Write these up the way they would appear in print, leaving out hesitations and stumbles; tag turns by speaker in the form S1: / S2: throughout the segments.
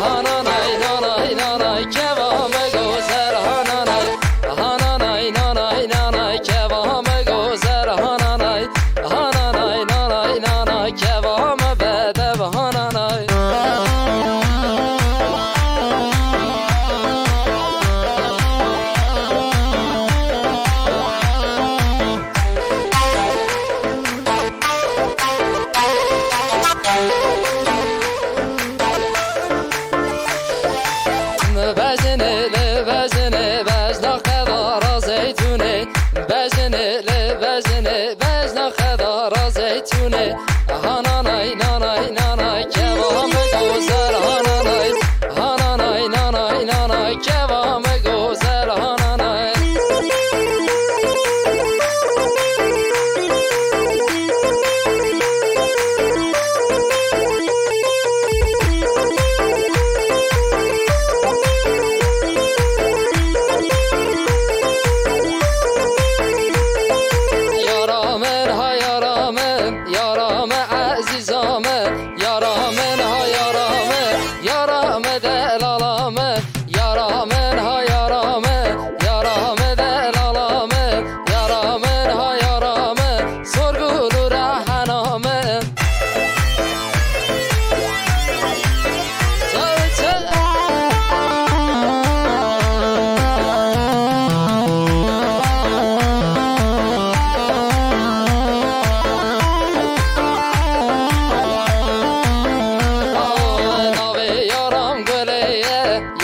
S1: هانانای نانای نانای کوام گذر هانانای هانانای نانای نانای کوام گذر هانانای هانانای نانای نانای کوام بده هانانای بزنه بزنه بزنا خدارا زیتونه بزنه بزنه بزنا خدارا زیتونه هانانای نانای نانای کوام گذر هانانای هانانای نانای نانای کوام گذر هانانای یارامن ها یارامن یارام عزیزامن یارامن ها یارامن یارام دلالامن یارامن ها یارامن یارام دلالامن یارامن ها یارامن سرگل رهنامن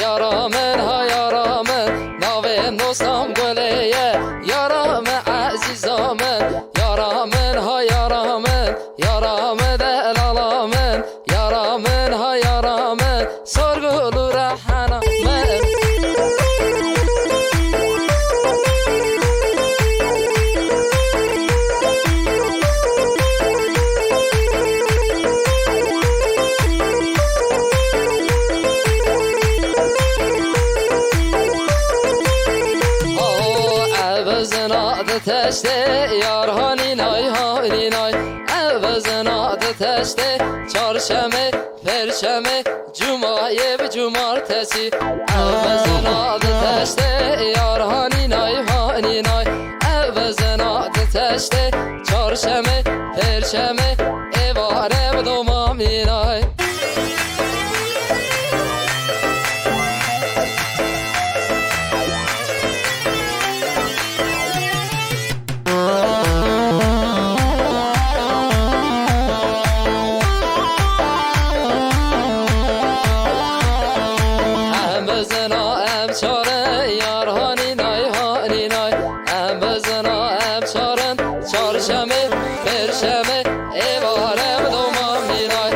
S1: یارامن ها یارامن ناویم دوستم گلیه یارام عزیزامن یارامن ها یارامن یارام دلالامن یارامن ها یارامن سرگل رهنامن تشته یار هانی نای هانی نای اوزناد تشته چارشمه پرشمه جمعه به جمارتسی اوزناد تشته یار هانی نای هانی نای اوزناد تشته چارشمه پرشمه ایواره به دومامی نای یار هانی نای هانی نای ام بزنا ام چارن چارشمه پرشمه ایواره بدوما می نای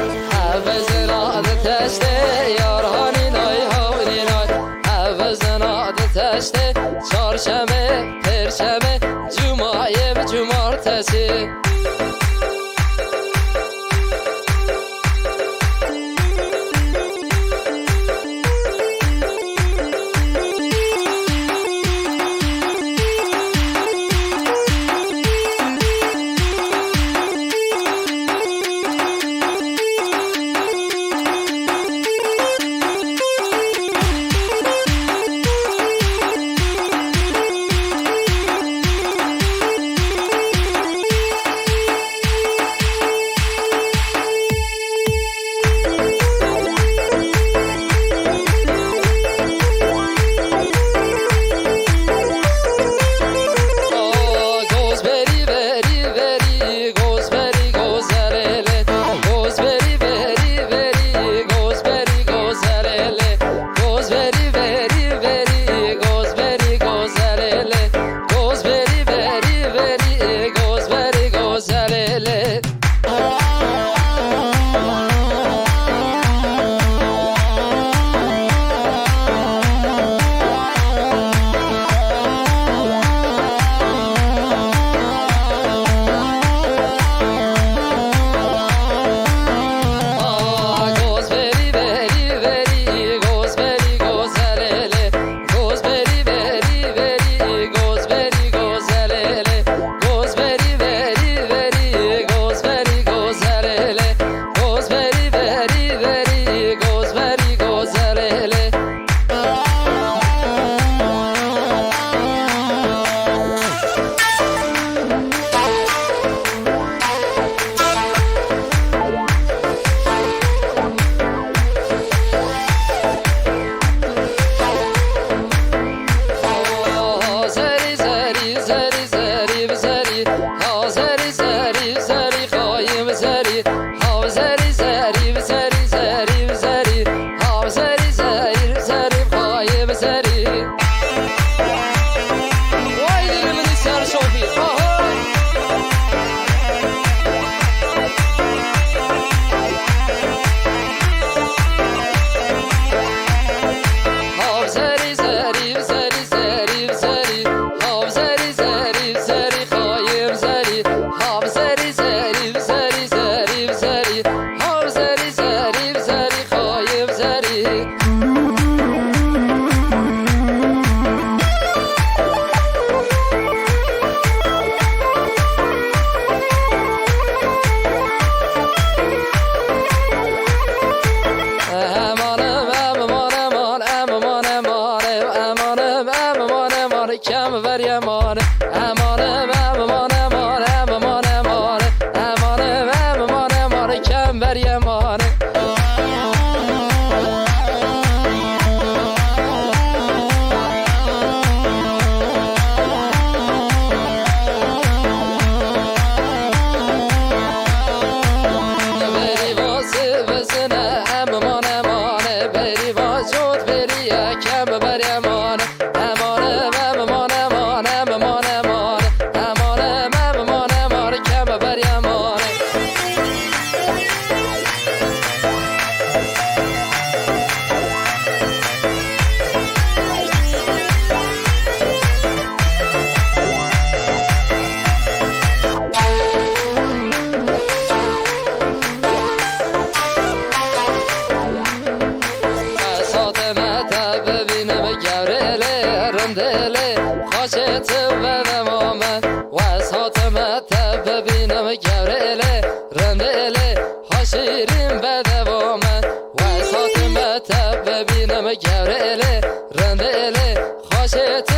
S1: رندله خاشت بدم من و ساتم تبینم گورله رندله خاشیرین بدم من و ساتم تبینم گورله رندله خاشت